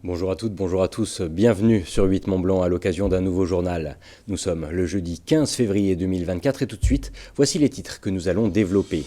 Bonjour à toutes, bonjour à tous, bienvenue sur 8 Mont Blanc à l'occasion d'un nouveau journal. Nous sommes le jeudi 15 février 2024 et tout de suite, voici les titres que nous allons développer.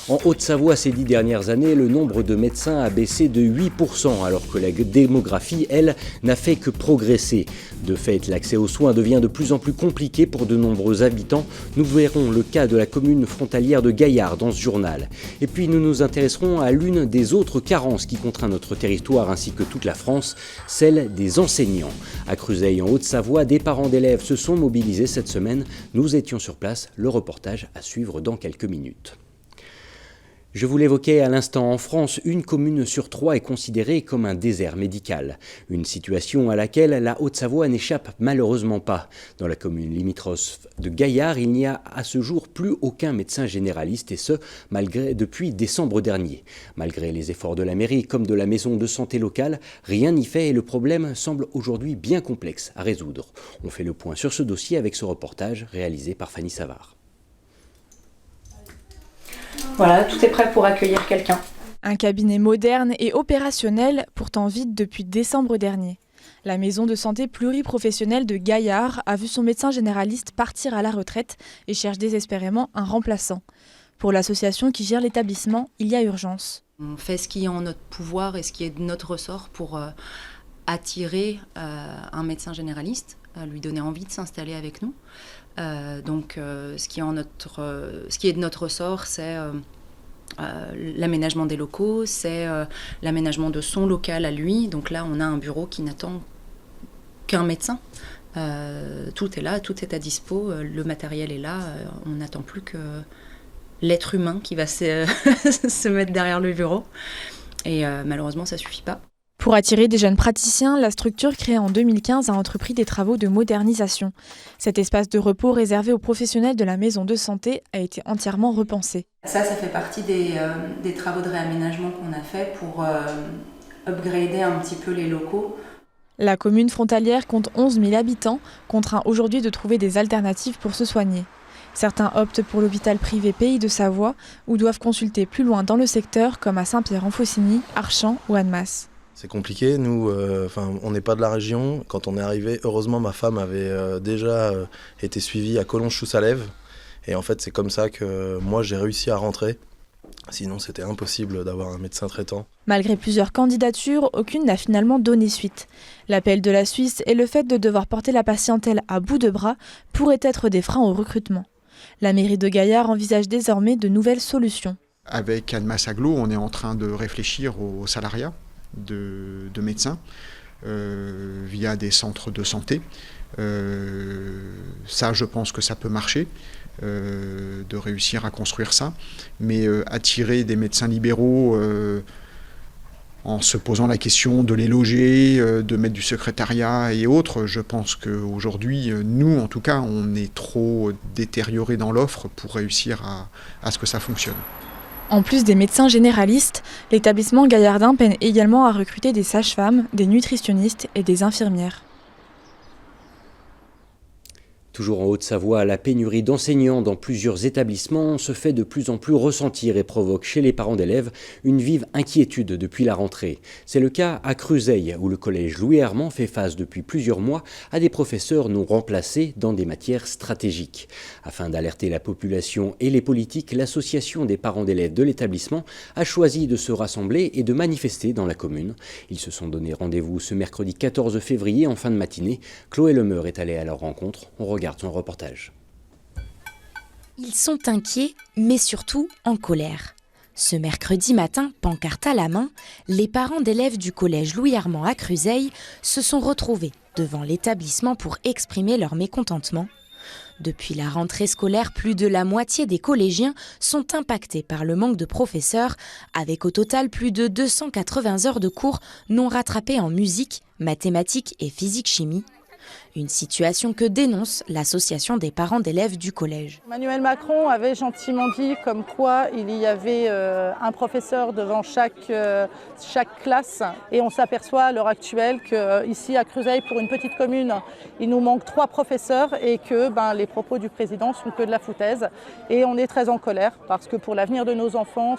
En Haute-Savoie, ces 10 dernières années, le nombre de médecins a baissé de 8%, alors que la démographie, elle, n'a fait que progresser. De fait, l'accès aux soins devient de plus en plus compliqué pour de nombreux habitants. Nous verrons le cas de la commune frontalière de Gaillard dans ce journal. Et puis nous nous intéresserons à l'une des autres carences qui contraint notre territoire ainsi que toute la France, celle des enseignants. À Cruseilles, en Haute-Savoie, des parents d'élèves se sont mobilisés cette semaine. Nous étions sur place, le reportage à suivre dans quelques minutes. Je vous l'évoquais à l'instant, en France, une commune sur 3 est considérée comme un désert médical. Une situation à laquelle la Haute-Savoie n'échappe malheureusement pas. Dans la commune limitrophe de Gaillard, il n'y a à ce jour plus aucun médecin généraliste, et ce, depuis décembre dernier. Malgré les efforts de la mairie comme de la maison de santé locale, rien n'y fait et le problème semble aujourd'hui bien complexe à résoudre. On fait le point sur ce dossier avec ce reportage réalisé par Fanny Savard. Voilà, tout est prêt pour accueillir quelqu'un. Un cabinet moderne et opérationnel, pourtant vide depuis décembre dernier. La maison de santé pluriprofessionnelle de Gaillard a vu son médecin généraliste partir à la retraite et cherche désespérément un remplaçant. Pour l'association qui gère l'établissement, il y a urgence. On fait ce qui est en notre pouvoir et ce qui est de notre ressort pour attirer un médecin généraliste, lui donner envie de s'installer avec nous. Ce qui est de notre ressort, c'est l'aménagement des locaux, c'est l'aménagement de son local à lui. Donc là, on a un bureau qui n'attend qu'un médecin. Tout est là, tout est à dispo, le matériel est là. On n'attend plus que l'être humain qui va se mettre derrière le bureau. Et malheureusement, ça ne suffit pas. Pour attirer des jeunes praticiens, la structure créée en 2015 a entrepris des travaux de modernisation. Cet espace de repos réservé aux professionnels de la maison de santé a été entièrement repensé. Ça fait partie des travaux de réaménagement qu'on a fait pour upgrader un petit peu les locaux. La commune frontalière compte 11 000 habitants, contraint aujourd'hui de trouver des alternatives pour se soigner. Certains optent pour l'hôpital privé Pays de Savoie ou doivent consulter plus loin dans le secteur comme à Saint-Pierre-en-Faucigny, Archamps ou Annemasse. C'est compliqué, nous, on n'est pas de la région. Quand on est arrivé, heureusement ma femme avait déjà été suivie à Collonges-sous-Salève. Et en fait c'est comme ça que moi j'ai réussi à rentrer. Sinon c'était impossible d'avoir un médecin traitant. Malgré plusieurs candidatures, aucune n'a finalement donné suite. L'appel de la Suisse et le fait de devoir porter la patientèle à bout de bras pourraient être des freins au recrutement. La mairie de Gaillard envisage désormais de nouvelles solutions. Avec Annemasse Agglo, on est en train de réfléchir au salariat de médecins via des centres de santé. Ça, je pense que ça peut marcher, de réussir à construire ça. Mais attirer des médecins libéraux en se posant la question de les loger, de mettre du secrétariat et autres, je pense qu'aujourd'hui, nous, en tout cas, on est trop détériorés dans l'offre pour réussir à ce que ça fonctionne. En plus des médecins généralistes, l'établissement gaillardin peine également à recruter des sages-femmes, des nutritionnistes et des infirmières. Toujours en Haute-Savoie, la pénurie d'enseignants dans plusieurs établissements se fait de plus en plus ressentir et provoque chez les parents d'élèves une vive inquiétude depuis la rentrée. C'est le cas à Cruseilles, où le collège Louis Hermant fait face depuis plusieurs mois à des professeurs non remplacés dans des matières stratégiques. Afin d'alerter la population et les politiques, l'association des parents d'élèves de l'établissement a choisi de se rassembler et de manifester dans la commune. Ils se sont donné rendez-vous ce mercredi 14 février en fin de matinée. Chloé Lemeur est allée à leur rencontre. On regarde son reportage. Ils sont inquiets, mais surtout en colère. Ce mercredi matin, pancarte à la main, les parents d'élèves du collège Louis Hermant à Cruseilles se sont retrouvés devant l'établissement pour exprimer leur mécontentement. Depuis la rentrée scolaire, plus de la moitié des collégiens sont impactés par le manque de professeurs, avec au total plus de 280 heures de cours non rattrapées en musique, mathématiques et physique-chimie. Une situation que dénonce l'association des parents d'élèves du collège. Emmanuel Macron avait gentiment dit comme quoi il y avait un professeur devant chaque classe et on s'aperçoit à l'heure actuelle qu'ici à Cruseilles, pour une petite commune, il nous manque 3 professeurs et que les propos du président sont que de la foutaise. Et on est très en colère parce que pour l'avenir de nos enfants,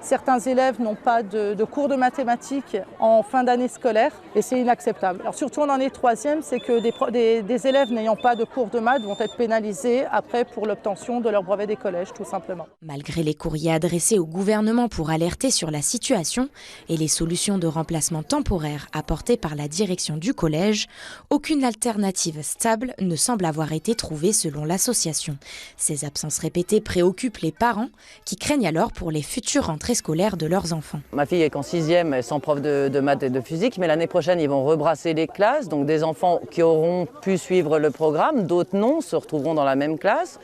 certains élèves n'ont pas de cours de mathématiques en fin d'année scolaire et c'est inacceptable. Alors surtout en année 3e, c'est que des élèves n'ayant pas de cours de maths vont être pénalisés après pour l'obtention de leur brevet des collèges, tout simplement. Malgré les courriers adressés au gouvernement pour alerter sur la situation et les solutions de remplacement temporaire apportées par la direction du collège, aucune alternative stable ne semble avoir été trouvée selon l'association. Ces absences répétées préoccupent les parents qui craignent alors pour les futures rentrées scolaires de leurs enfants. Ma fille est qu'en 6e, sans prof de maths et de physique, mais l'année prochaine, ils vont rebrasser les classes. Donc des enfants qui auront pu suivre le programme, d'autres non, se retrouveront dans la même classe.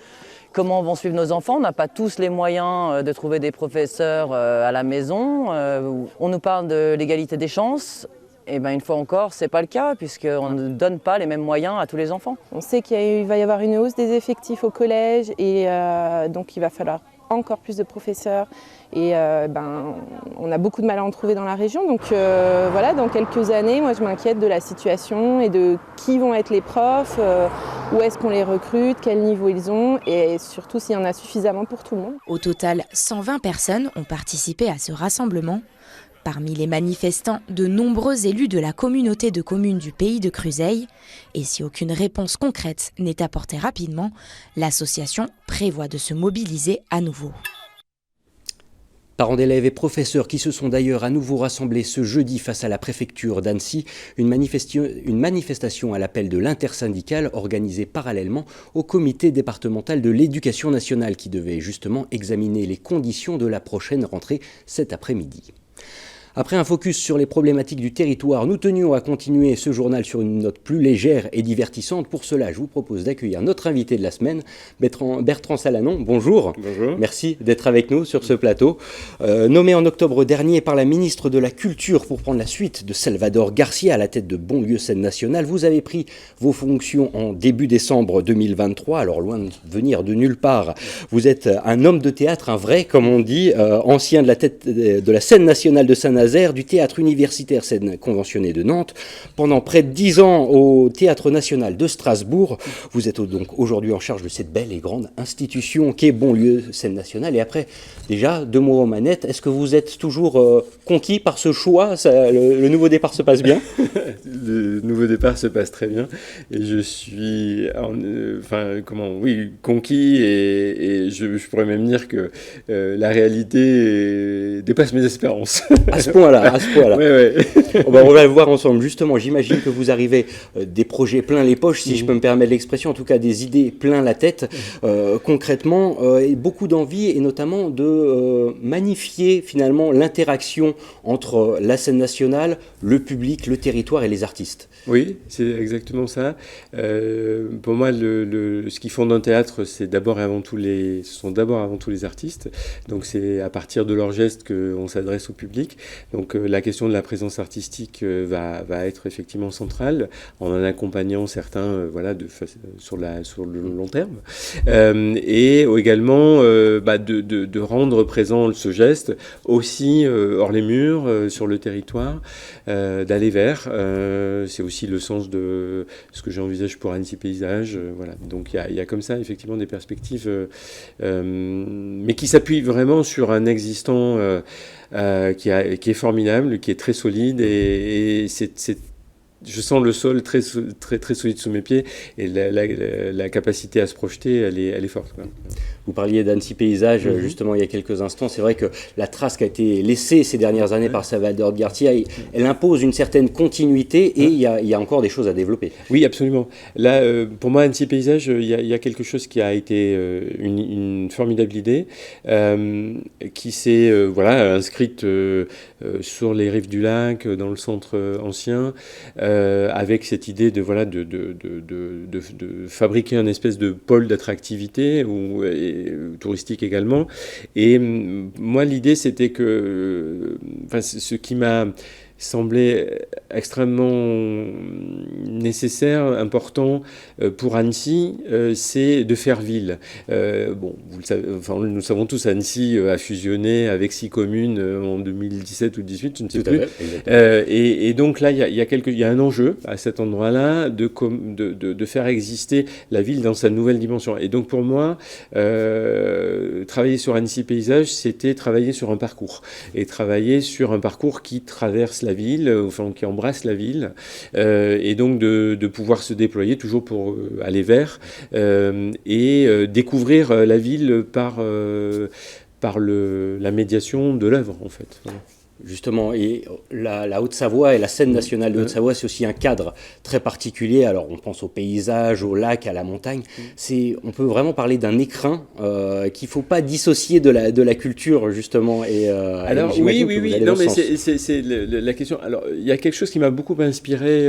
Comment vont suivre nos enfants? On n'a pas tous les moyens de trouver des professeurs à la maison. On nous parle de l'égalité des chances. Et une fois encore, ce n'est pas le cas, puisqu'on ne donne pas les mêmes moyens à tous les enfants. On sait qu'il va y avoir une hausse des effectifs au collège et donc il va falloir encore plus de professeurs. Et on a beaucoup de mal à en trouver dans la région. Donc voilà, dans quelques années, moi je m'inquiète de la situation et de qui vont être les profs, où est-ce qu'on les recrute, quel niveau ils ont et surtout s'il y en a suffisamment pour tout le monde. Au total, 120 personnes ont participé à ce rassemblement. Parmi les manifestants, de nombreux élus de la communauté de communes du pays de Cruseilles. Et si aucune réponse concrète n'est apportée rapidement, l'association prévoit de se mobiliser à nouveau. Parents d'élèves et professeurs qui se sont d'ailleurs à nouveau rassemblés ce jeudi face à la préfecture d'Annecy, une manifestation à l'appel de l'intersyndicale organisée parallèlement au comité départemental de l'éducation nationale qui devait justement examiner les conditions de la prochaine rentrée cet après-midi. Après un focus sur les problématiques du territoire, nous tenions à continuer ce journal sur une note plus légère et divertissante. Pour cela, je vous propose d'accueillir notre invité de la semaine, Bertrand Salanon. Bonjour. Bonjour. Merci d'être avec nous sur ce plateau. Nommé en octobre dernier par la ministre de la Culture pour prendre la suite de Salvador Garcia à la tête de Bonlieu Scène Nationale, vous avez pris vos fonctions en début décembre 2023. Alors loin de venir de nulle part, vous êtes un homme de théâtre, un vrai, comme on dit, ancien de la tête de la Scène Nationale de Saint-Nazaire, du théâtre universitaire scène conventionnée de Nantes, pendant près de 10 ans au Théâtre National de Strasbourg. Vous êtes donc aujourd'hui en charge de cette belle et grande institution qu'est Bonlieu Scène Nationale. Et après, déjà, 2 mots aux manettes, est-ce que vous êtes toujours conquis par ce choix? Le nouveau départ se passe bien? Le nouveau départ se passe très bien et je suis conquis et je pourrais même dire que la réalité dépasse mes espérances. À ce point-là. Ouais. On va le voir ensemble. Justement, j'imagine que vous arrivez des projets plein les poches, si je peux me permettre l'expression, en tout cas des idées plein la tête, concrètement, et beaucoup d'envie, et notamment de magnifier finalement l'interaction entre la scène nationale, le public, le territoire et les artistes. Oui, c'est exactement ça. Pour moi, ce qui fonde un théâtre, ce sont d'abord et avant tout les artistes. Donc c'est à partir de leurs gestes qu'on s'adresse au public. Donc la question de la présence artistique va être effectivement centrale, en accompagnant certains sur le long terme. Et également de rendre présent ce geste aussi hors les murs, sur le territoire, d'aller vers. C'est aussi le sens de ce que j'envisage pour Annecy Paysage. Voilà. Donc il y a comme ça effectivement des perspectives, mais qui s'appuient vraiment sur un existant qui est formidable, qui est très solide et je sens le sol très, très, très solide sous mes pieds et la capacité à se projeter, elle est forte, quoi. Vous parliez d'Annecy Paysage, justement, il y a quelques instants. C'est vrai que la trace qui a été laissée ces dernières années par Salvador Garcia, elle impose une certaine continuité et il y a encore des choses à développer. Oui, absolument. Là, pour moi, Annecy Paysage, il y a quelque chose qui a été une formidable idée qui s'est inscrite sur les rives du lac, dans le centre ancien, avec cette idée de fabriquer un espèce de pôle d'attractivité touristique également. Et moi, l'idée, c'était que ce qui m'a semblait extrêmement nécessaire, important pour Annecy, c'est de faire ville. Bon, vous le savez, enfin, nous savons tous, Annecy a fusionné avec 6 communes en 2017 ou 2018, je ne sais plus. Et donc là, il y a un enjeu à cet endroit-là de faire exister la ville dans sa nouvelle dimension. Et donc pour moi, travailler sur Annecy Paysage, c'était travailler sur un parcours. Et travailler sur un parcours qui traverse la ville, enfin qui embrasse la ville, et donc de pouvoir se déployer toujours pour aller vers et découvrir la ville par la médiation de l'œuvre, en fait. Voilà. Justement, et la Haute-Savoie et la scène nationale de Haute-Savoie, c'est aussi un cadre très particulier. Alors, on pense aux paysages, aux lacs, à la montagne. On peut vraiment parler d'un écrin qu'il ne faut pas dissocier de la culture, justement. Alors, oui. Non, mais c'est la question. Alors, il y a quelque chose qui m'a beaucoup inspiré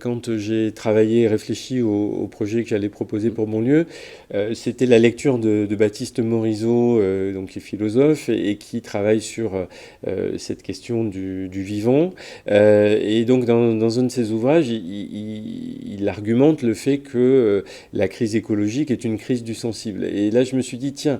quand j'ai travaillé et réfléchi au projet que j'allais proposer pour mon lieu. C'était la lecture de Baptiste Morisot, donc, qui est philosophe et qui travaille sur cette question du vivant. Et donc, dans un de ses ouvrages, il argumente le fait que la crise écologique est une crise du sensible. Et là, je me suis dit, tiens,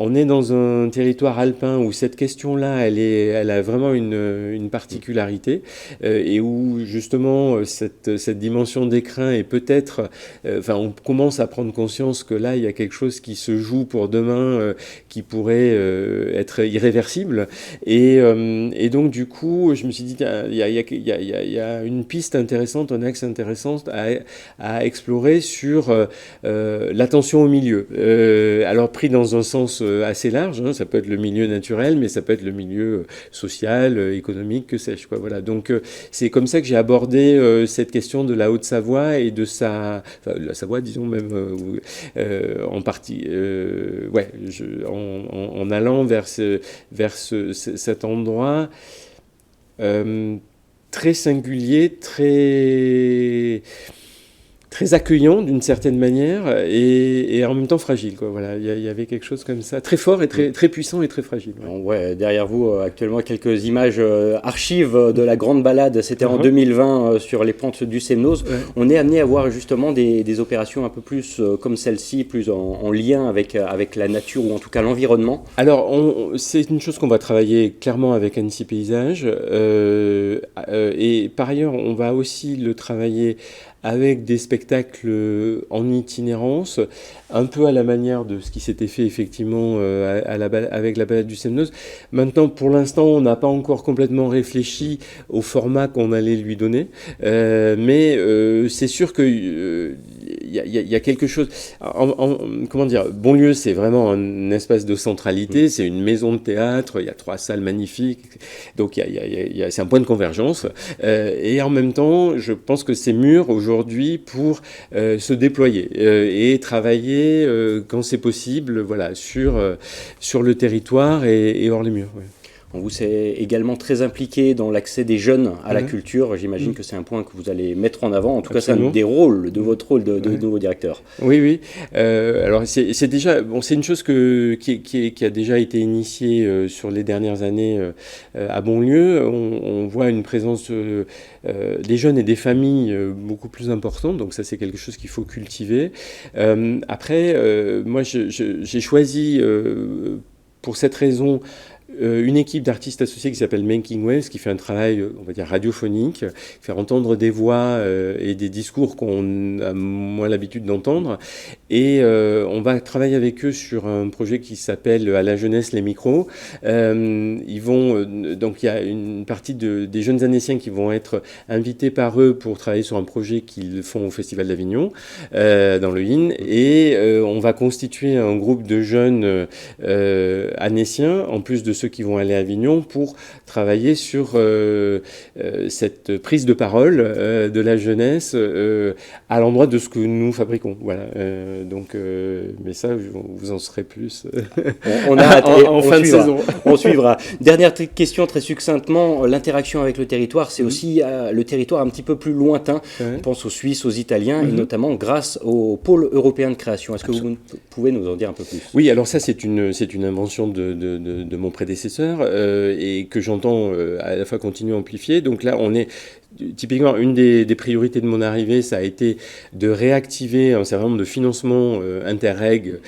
on est dans un territoire alpin où cette question-là, elle a vraiment une particularité et où justement cette dimension d'écrin est peut-être, on commence à prendre conscience que là, il y a quelque chose qui se joue pour demain qui pourrait être irréversible. Et donc du coup, je me suis dit, il y a une piste intéressante, un axe intéressant à explorer sur l'attention au milieu. Alors pris dans un sens assez large, hein, ça peut être le milieu naturel, mais ça peut être le milieu social, économique, que sais-je, quoi. Voilà. Donc c'est comme ça que j'ai abordé cette question de la Haute-Savoie et de la Savoie, disons même en partie, en allant vers cet endroit très singulier, très accueillant d'une certaine manière et en même temps fragile, quoi. Voilà, il y avait quelque chose comme ça, très fort et très puissant et très fragile. Ouais. Ouais, derrière vous, actuellement, quelques images archives de la grande balade. C'était en 2020 sur les pentes du Semnoz. Ouais. On est amené à voir justement des opérations un peu plus comme celle-ci, plus en lien avec la nature ou en tout cas l'environnement. Alors, c'est une chose qu'on va travailler clairement avec Annecy Paysage et par ailleurs, on va aussi le travailler avec des spectacles en itinérance, un peu à la manière de ce qui s'était fait effectivement avec la balade du Semnoz. Maintenant, pour l'instant, on n'a pas encore complètement réfléchi au format qu'on allait lui donner, mais c'est sûr que il y a quelque chose. Comment dire, Bonlieu, c'est vraiment un espace de centralité, c'est une maison de théâtre, il y a 3 salles magnifiques, donc c'est un point de convergence. Et en même temps, je pense que c'est mûr aujourd'hui pour se déployer et travailler quand c'est possible, voilà, sur le territoire et hors les murs. Ouais. Vous êtes également très impliqué dans l'accès des jeunes à la culture. J'imagine que c'est un point que vous allez mettre en avant. En tout cas, c'est un des rôles de votre rôle de nouveau directeur. Oui. Alors, c'est déjà... Bon, c'est une chose qui a déjà été initiée sur les dernières années à Bonlieu. On voit une présence des jeunes et des familles beaucoup plus importante. Donc ça, c'est quelque chose qu'il faut cultiver. Après, moi, j'ai choisi, pour cette raison, une équipe d'artistes associés qui s'appelle Making Waves, qui fait un travail, on va dire, radiophonique, faire entendre des voix et des discours qu'on a moins l'habitude d'entendre. Et on va travailler avec eux sur un projet qui s'appelle À la jeunesse, les micros. Donc il y a une partie des jeunes annéciens qui vont être invités par eux pour travailler sur un projet qu'ils font au Festival d'Avignon, dans le IN. Et on va constituer un groupe de jeunes annéciens, en plus de ceux qui vont aller à Avignon, pour travailler sur cette prise de parole de la jeunesse à l'endroit de ce que nous fabriquons. Voilà. Mais ça, vous en saurez plus on a en fin de saison. On suivra. Dernière question très succinctement, l'interaction avec le territoire, c'est aussi le territoire un petit peu plus lointain. On pense aux Suisses, aux Italiens, et notamment grâce au pôle européen de création. Est-ce que vous pouvez nous en dire un peu plus ? Oui, alors ça, c'est une invention de mon prédécesseur, prédécesseurs et que j'entends à la fois continuer à amplifier. Donc là, on est typiquement une des priorités de mon arrivée, ça a été de réactiver un certain nombre de financements Interreg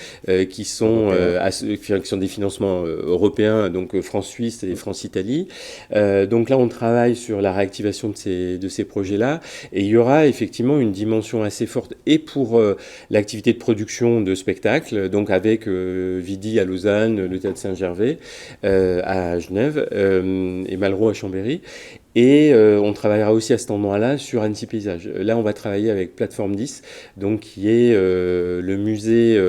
qui sont des financements européens, donc France-Suisse et France-Italie. Donc là, on travaille sur la réactivation de ces projets-là. Et il y aura effectivement une dimension assez forte et pour l'activité de production de spectacles, donc avec Vidi à Lausanne, le Théâtre Saint-Gervais à Genève et Malraux à Chambéry. Et on travaillera aussi à cet endroit-là sur Annecy Paysage. Là, on va travailler avec Plateforme 10, donc qui est le musée,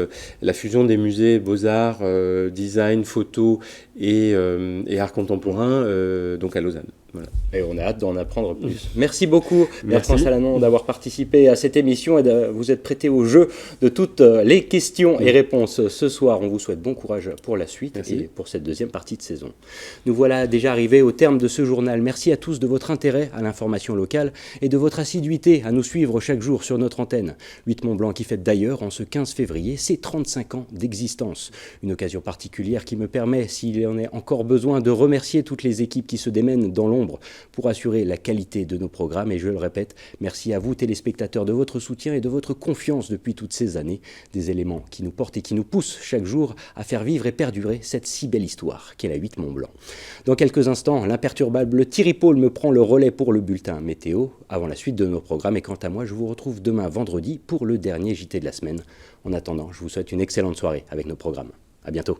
la fusion des musées Beaux-Arts, Design, Photo et Art Contemporain, donc à Lausanne. Voilà. Et on a hâte d'en apprendre plus. Merci beaucoup, Bertrand Chalanon, d'avoir participé à cette émission et de vous être prêté au jeu de toutes les questions et réponses ce soir. On vous souhaite bon courage pour la suite et pour cette deuxième partie de saison. Nous voilà déjà arrivés au terme de ce journal. Merci à tous de votre intérêt à l'information locale et de votre assiduité à nous suivre chaque jour sur notre antenne. 8 Mont-Blanc qui fête d'ailleurs en ce 15 février ses 35 ans d'existence. Une occasion particulière qui me permet, s'il en est encore besoin, de remercier toutes les équipes qui se démènent dans l'ombre pour assurer la qualité de nos programmes. Et je le répète, merci à vous téléspectateurs de votre soutien et de votre confiance depuis toutes ces années. Des éléments qui nous portent et qui nous poussent chaque jour à faire vivre et perdurer cette si belle histoire qu'est la 8 Mont-Blanc. Dans quelques instants, l'imperturbable Thierry Paul me prend le relais pour le bulletin météo avant la suite de nos programmes. Et quant à moi, je vous retrouve demain vendredi pour le dernier JT de la semaine. En attendant, je vous souhaite une excellente soirée avec nos programmes. À bientôt.